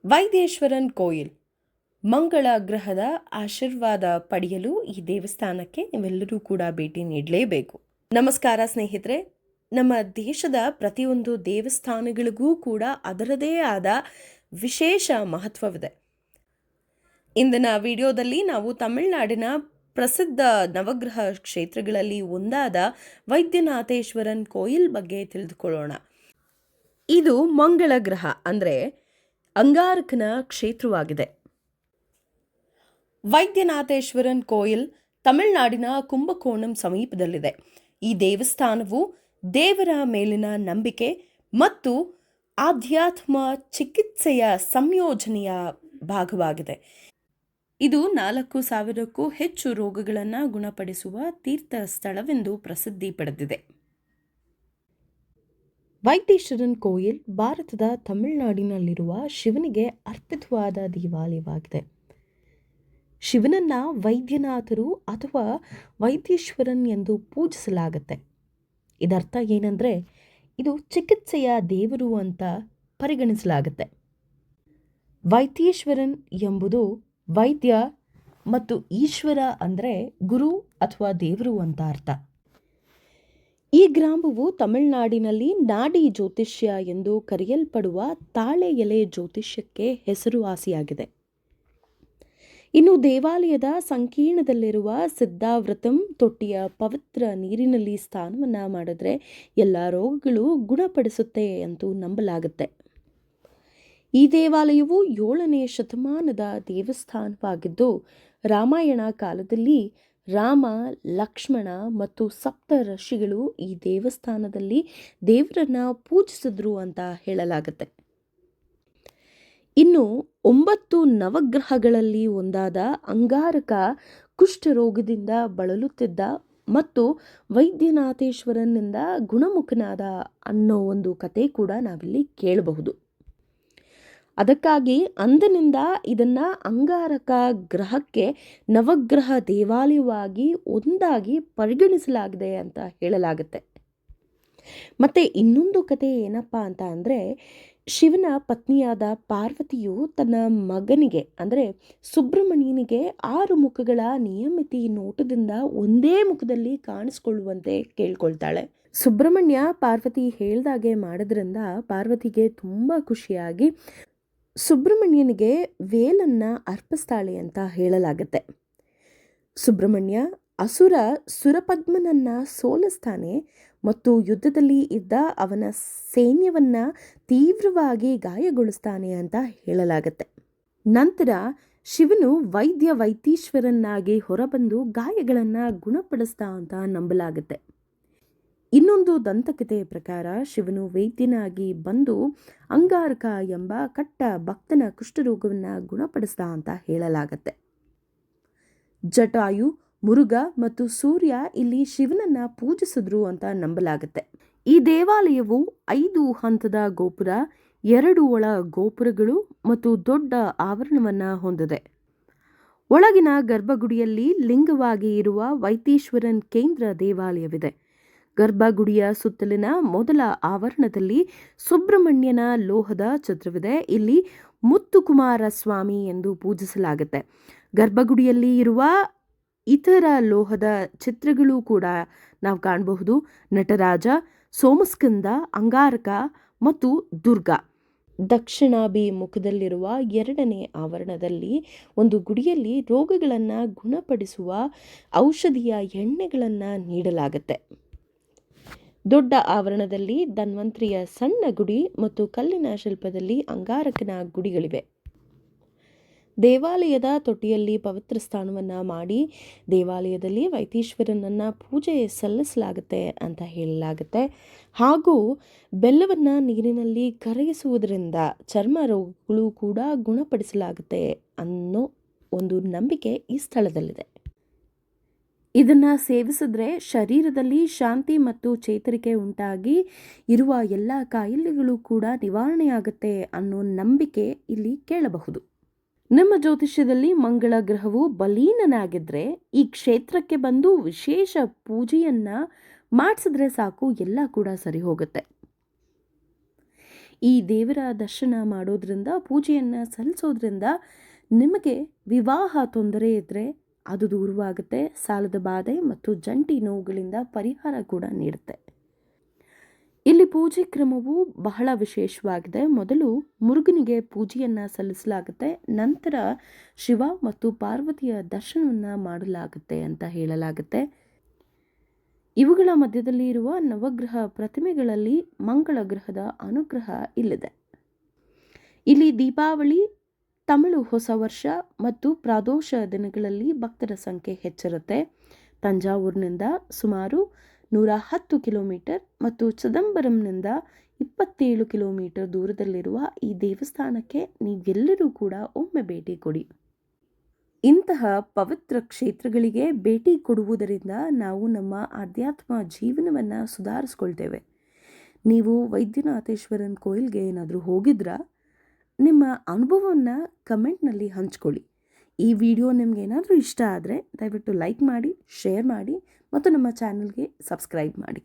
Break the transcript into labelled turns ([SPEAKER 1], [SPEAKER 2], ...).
[SPEAKER 1] ವೈದೇಶ್ವರನ್ ಕೋಯಿಲ್ ಮಂಗಳ ಗ್ರಹದ ಆಶೀರ್ವಾದ ಪಡೆಯಲು ಈ ದೇವಸ್ಥಾನಕ್ಕೆ ನೀವೆಲ್ಲರೂ ಕೂಡ ಭೇಟಿ ನೀಡಲೇಬೇಕು. ನಮಸ್ಕಾರ ಸ್ನೇಹಿತರೆ. ನಮ್ಮ ದೇಶದ ಪ್ರತಿಯೊಂದು ದೇವಸ್ಥಾನಗಳಿಗೂ ಕೂಡ ಅದರದೇ ಆದ ವಿಶೇಷ ಮಹತ್ವವಿದೆ. ಇಂದಿನ ವಿಡಿಯೋದಲ್ಲಿ ನಾವು ತಮಿಳುನಾಡಿನ ಪ್ರಸಿದ್ಧ ನವಗ್ರಹ ಕ್ಷೇತ್ರಗಳಲ್ಲಿ ಒಂದಾದ ವೈದ್ಯನಾಥೇಶ್ವರನ್ ಕೋಯಿಲ್ ಬಗ್ಗೆ ತಿಳಿದುಕೊಳ್ಳೋಣ. ಇದು ಮಂಗಳ ಗ್ರಹ ಅಂದರೆ ಅಂಗಾರಕನ ಕ್ಷೇತ್ರವಾಗಿದೆ. ವೈದ್ಯನಾಥೇಶ್ವರನ್ ಕೋಯಿಲ್ ತಮಿಳುನಾಡಿನ ಕುಂಭಕೋಣಂ ಸಮೀಪದಲ್ಲಿದೆ. ಈ ದೇವಸ್ಥಾನವು ದೇವರ ಮೇಲಿನ ನಂಬಿಕೆ ಮತ್ತು ಆಧ್ಯಾತ್ಮ ಚಿಕಿತ್ಸೆಯ ಸಂಯೋಜನೆಯ ಭಾಗವಾಗಿದೆ. ಇದು 4,000ಕ್ಕೂ ಹೆಚ್ಚು ರೋಗಗಳನ್ನು ಗುಣಪಡಿಸುವ ತೀರ್ಥ ಸ್ಥಳವೆಂದು ಪ್ರಸಿದ್ಧಿ ಪಡೆದಿದೆ. ವೈದೇಶ್ವರನ್ ಕೋಯಿಲ್ ಭಾರತದ ತಮಿಳುನಾಡಿನಲ್ಲಿರುವ ಶಿವನಿಗೆ ಅರ್ಪಿತವಾದ ದೇವಾಲಯವಾಗಿದೆ. ಶಿವನನ್ನ ವೈದ್ಯನಾಥರು ಅಥವಾ ವೈದೇಶ್ವರನ್ ಎಂದು ಪೂಜಿಸಲಾಗುತ್ತೆ. ಇದರ್ಥ ಏನಂದರೆ ಇದು ಚಿಕಿತ್ಸೆಯ ದೇವರು ಅಂತ ಪರಿಗಣಿಸಲಾಗುತ್ತೆ. ವೈದ್ಯೇಶ್ವರನ್ ಎಂಬುದು ವೈದ್ಯ ಮತ್ತು ಈಶ್ವರ ಅಂದರೆ ಗುರು ಅಥವಾ ದೇವರು ಅಂತ ಅರ್ಥ. ಈ ಗ್ರಾಮವು ತಮಿಳುನಾಡಿನಲ್ಲಿ ನಾಡಿ ಜ್ಯೋತಿಷ್ಯ ಎಂದು ಕರೆಯಲ್ಪಡುವ ತಾಳೆ ಎಲೆ ಜ್ಯೋತಿಷ್ಯಕ್ಕೆ ಹೆಸರುವಾಸಿಯಾಗಿದೆ. ಇನ್ನು ದೇವಾಲಯದ ಸಂಕೀರ್ಣದಲ್ಲಿರುವ ಸಿದ್ಧಾವೃತಂ ತೊಟ್ಟಿಯ ಪವಿತ್ರ ನೀರಿನಲ್ಲಿ ಸ್ನಾನವನ್ನು ಮಾಡಿದ್ರೆ ಎಲ್ಲ ರೋಗಗಳು ಗುಣಪಡಿಸುತ್ತೆ ಎಂದು ನಂಬಲಾಗುತ್ತೆ. ಈ ದೇವಾಲಯವು 7ನೇ ಶತಮಾನದ ದೇವಸ್ಥಾನವಾಗಿದ್ದು ರಾಮಾಯಣ ಕಾಲದಲ್ಲಿ ರಾಮ, ಲಕ್ಷ್ಮಣ ಮತ್ತು ಸಪ್ತ ಋಷಿಗಳು ಈ ದೇವಸ್ಥಾನದಲ್ಲಿ ದೇವರನ್ನ ಪೂಜಿಸಿದ್ರು ಅಂತ ಹೇಳಲಾಗುತ್ತೆ. ಇನ್ನು 9 ನವಗ್ರಹಗಳಲ್ಲಿ ಒಂದಾದ ಅಂಗಾರಕ ಕುಷ್ಠರೋಗದಿಂದ ಬಳಲುತ್ತಿದ್ದ ಮತ್ತು ವೈದ್ಯನಾಥೇಶ್ವರನಿಂದ ಗುಣಮುಖನಾದ ಅನ್ನೋ ಒಂದು ಕತೆ ಕೂಡ ನಾವಿಲ್ಲಿ ಕೇಳಬಹುದು. ಅದಕ್ಕಾಗಿ ಅಂದಿನಿಂದ ಇದನ್ನ ಅಂಗಾರಕ ಗ್ರಹಕ್ಕೆ ನವಗ್ರಹ ದೇವಾಲಯವಾಗಿ ಒಂದಾಗಿ ಪರಿಗಣಿಸಲಾಗಿದೆ ಅಂತ ಹೇಳಲಾಗುತ್ತೆ. ಮತ್ತೆ ಇನ್ನೊಂದು ಕತೆ ಏನಪ್ಪಾ ಅಂತ ಅಂದರೆ, ಶಿವನ ಪತ್ನಿಯಾದ ಪಾರ್ವತಿಯು ತನ್ನ ಮಗನಿಗೆ ಅಂದರೆ ಸುಬ್ರಹ್ಮಣ್ಯನಿಗೆ 6 ಮುಖಗಳ ನಿಯಮಿತಿ ನೋಟದಿಂದ ಒಂದೇ ಮುಖದಲ್ಲಿ ಕಾಣಿಸ್ಕೊಳ್ಳುವಂತೆ ಕೇಳ್ಕೊಳ್ತಾಳೆ. ಸುಬ್ರಹ್ಮಣ್ಯ ಪಾರ್ವತಿ ಹೇಳ್ದಾಗೆ ಮಾಡೋದ್ರಿಂದ ಪಾರ್ವತಿಗೆ ತುಂಬ ಖುಷಿಯಾಗಿ ಸುಬ್ರಹ್ಮಣ್ಯನಿಗೆ ವೇಲನ್ನ ಅರ್ಪಿಸ್ತಾಳೆ ಅಂತ ಹೇಳಲಾಗುತ್ತೆ. ಸುಬ್ರಹ್ಮಣ್ಯ ಅಸುರ ಸುರಪದ್ಮನನ್ನ ಸೋಲಿಸ್ತಾನೆ ಮತ್ತು ಯುದ್ಧದಲ್ಲಿ ಇದ್ದ ಅವನ ಸೈನ್ಯವನ್ನ ತೀವ್ರವಾಗಿ ಗಾಯಗೊಳಿಸ್ತಾನೆ ಅಂತ ಹೇಳಲಾಗುತ್ತೆ. ನಂತರ ಶಿವನು ವೈತೀಶ್ವರನ್ನಾಗಿ ಹೊರಬಂದು ಗಾಯಗಳನ್ನು ಗುಣಪಡಿಸ್ತಾ ಅಂತ ನಂಬಲಾಗುತ್ತೆ. ಇನ್ನೊಂದು ದಂತಕಥೆಯ ಪ್ರಕಾರ ಶಿವನು ವೈದ್ಯನಾಗಿ ಬಂದು ಅಂಗಾರಕ ಎಂಬ ಕಟ್ಟ ಭಕ್ತನ ಕುಷ್ಠರೋಗವನ್ನು ಗುಣಪಡಿಸ್ದ ಅಂತ ಹೇಳಲಾಗತ್ತೆ. ಜಟಾಯು, ಮುರುಘ ಮತ್ತು ಸೂರ್ಯ ಇಲ್ಲಿ ಶಿವನನ್ನ ಪೂಜಿಸಿದ್ರು ಅಂತ ನಂಬಲಾಗುತ್ತೆ. ಈ ದೇವಾಲಯವು 5 ಹಂತದ ಗೋಪುರ, 2 ಒಳ ಗೋಪುರಗಳು ಮತ್ತು ದೊಡ್ಡ ಆವರಣವನ್ನು ಹೊಂದಿದೆ. ಒಳಗಿನ ಗರ್ಭಗುಡಿಯಲ್ಲಿ ಲಿಂಗವಾಗಿ ಇರುವ ವೈತೀಶ್ವರನ್ ಕೇಂದ್ರ ದೇವಾಲಯವಿದೆ. ಗರ್ಭಗುಡಿಯ ಸುತ್ತಲಿನ ಮೊದಲ ಆವರಣದಲ್ಲಿ ಸುಬ್ರಹ್ಮಣ್ಯನ ಲೋಹದ ಚಿತ್ರವಿದೆ. ಇಲ್ಲಿ ಮುತ್ತುಕುಮಾರ ಸ್ವಾಮಿ ಎಂದು ಪೂಜಿಸಲಾಗುತ್ತೆ. ಗರ್ಭಗುಡಿಯಲ್ಲಿ ಇರುವ ಇತರ ಲೋಹದ ಚಿತ್ರಗಳು ಕೂಡ ನಾವು ಕಾಣಬಹುದು. ನಟರಾಜ, ಸೋಮಸ್ಕಂದ, ಅಂಗಾರಕ ಮತ್ತು ದುರ್ಗಾ. ದಕ್ಷಿಣಾಭಿಮುಖದಲ್ಲಿರುವ 2ನೇ ಆವರಣದಲ್ಲಿ ಒಂದು ಗುಡಿಯಲ್ಲಿ ರೋಗಗಳನ್ನು ಗುಣಪಡಿಸುವ ಔಷಧಿಯ ಎಣ್ಣೆಗಳನ್ನು ನೀಡಲಾಗುತ್ತೆ. ದೊಡ್ಡ ಆವರಣದಲ್ಲಿ ಧನ್ವಂತರಿಯ ಸಣ್ಣ ಗುಡಿ ಮತ್ತು ಕಲ್ಲಿನ ಶಿಲ್ಪದಲ್ಲಿ ಅಂಗಾರಕನ ಗುಡಿಗಳಿವೆ. ದೇವಾಲಯದ ತೊಟ್ಟಿಯಲ್ಲಿ ಪವಿತ್ರ ಸ್ನಾನವನ್ನು ಮಾಡಿ ದೇವಾಲಯದಲ್ಲಿ ವೈತೀಶ್ವರನನ್ನ ಪೂಜೆ ಸಲ್ಲಿಸಲಾಗುತ್ತೆ ಅಂತ ಹೇಳಲಾಗುತ್ತೆ. ಹಾಗೂ ಬೆಲ್ಲವನ್ನು ನೀರಿನಲ್ಲಿ ಕರಗಿಸುವುದರಿಂದ ಚರ್ಮ ರೋಗಗಳು ಕೂಡ ಗುಣಪಡಿಸಲಾಗುತ್ತೆ ಅನ್ನೋ ಒಂದು ನಂಬಿಕೆ ಈ ಸ್ಥಳದಲ್ಲಿದೆ. ಇದನ್ನು ಸೇವಿಸಿದ್ರೆ ಶರೀರದಲ್ಲಿ ಶಾಂತಿ ಮತ್ತು ಚೇತರಿಕೆ ಉಂಟಾಗಿ ಇರುವ ಎಲ್ಲ ಕಾಯಿಲೆಗಳು ಕೂಡ ನಿವಾರಣೆಯಾಗುತ್ತೆ ಅನ್ನೋ ನಂಬಿಕೆ ಇಲ್ಲಿ ಕೇಳಬಹುದು. ನಮ್ಮ ಜ್ಯೋತಿಷ್ಯದಲ್ಲಿ ಮಂಗಳ ಗ್ರಹವು ಬಲೀನನಾಗಿದ್ದರೆ ಈ ಕ್ಷೇತ್ರಕ್ಕೆ ಬಂದು ವಿಶೇಷ ಪೂಜೆಯನ್ನು ಮಾಡಿಸಿದ್ರೆ ಸಾಕು, ಎಲ್ಲ ಕೂಡ ಸರಿ ಹೋಗುತ್ತೆ. ಈ ದೇವರ ದರ್ಶನ ಮಾಡೋದ್ರಿಂದ, ಪೂಜೆಯನ್ನು ಸಲ್ಲಿಸೋದ್ರಿಂದ ನಿಮಗೆ ವಿವಾಹ ತೊಂದರೆ ಇದ್ದರೆ ಅದು ದೂರವಾಗುತ್ತೆ. ಸಾಲದ ಬಾಧೆ ಮತ್ತು ಜಂಟಿ ನೋವುಗಳಿಂದ ಪರಿಹಾರ ಕೂಡ ನೀಡುತ್ತೆ. ಇಲ್ಲಿ ಪೂಜೆ ಕ್ರಮವು ಬಹಳ ವಿಶೇಷವಾಗಿದೆ. ಮೊದಲು ಮುರುಗನಿಗೆ ಪೂಜೆಯನ್ನು ಸಲ್ಲಿಸಲಾಗುತ್ತೆ. ನಂತರ ಶಿವ ಮತ್ತು ಪಾರ್ವತಿಯ ದರ್ಶನವನ್ನು ಮಾಡಲಾಗುತ್ತೆ ಅಂತ ಹೇಳಲಾಗುತ್ತೆ. ಇವುಗಳ ಮಧ್ಯದಲ್ಲಿ ಇರುವ ನವಗ್ರಹ ಪ್ರತಿಮೆಗಳಲ್ಲಿ ಮಂಗಳ ಗ್ರಹದ ಅನುಗ್ರಹ ಇಲ್ಲಿದೆ. ಇಲ್ಲಿ ದೀಪಾವಳಿ, ತಮಿಳು ಹೊಸ ವರ್ಷ ಮತ್ತು ಪ್ರದೋಷ ದಿನಗಳಲ್ಲಿ ಭಕ್ತರ ಸಂಖ್ಯೆ ಹೆಚ್ಚಿರುತ್ತೆ. ತಂಜಾವೂರಿನಿಂದ ಸುಮಾರು 110 ಕಿಲೋಮೀಟರ್ ಮತ್ತು ಚಿದಂಬರಂನಿಂದ 27 ಕಿಲೋಮೀಟರ್ ದೂರದಲ್ಲಿರುವ ಈ ದೇವಸ್ಥಾನಕ್ಕೆ ನೀವೆಲ್ಲರೂ ಕೂಡ ಒಮ್ಮೆ ಭೇಟಿ ಕೊಡಿ. ಇಂತಹ ಪವಿತ್ರ ಕ್ಷೇತ್ರಗಳಿಗೆ ಭೇಟಿ ಕೊಡುವುದರಿಂದ ನಾವು ನಮ್ಮ ಆಧ್ಯಾತ್ಮ ಜೀವನವನ್ನು ಸುಧಾರಿಸ್ಕೊಳ್ತೇವೆ. ನೀವು ವೈದ್ಯನಾಥೇಶ್ವರನ ಕೋಯಿಲ್ಗೆ ಏನಾದರೂ ಹೋಗಿದ್ರಾ? ನಿಮ್ಮ ಅನುಭವವನ್ನು ಕಮೆಂಟ್ನಲ್ಲಿ ಹಂಚ್ಕೊಳ್ಳಿ. ಈ ವಿಡಿಯೋ ನಿಮ್ಗೆ ಏನಾದರೂ ಇಷ್ಟ ಆದರೆ ದಯವಿಟ್ಟು ಲೈಕ್ ಮಾಡಿ, ಶೇರ್ ಮಾಡಿ ಮತ್ತು ನಮ್ಮ ಚಾನಲ್ಗೆ ಸಬ್ಸ್ಕ್ರೈಬ್ ಮಾಡಿ.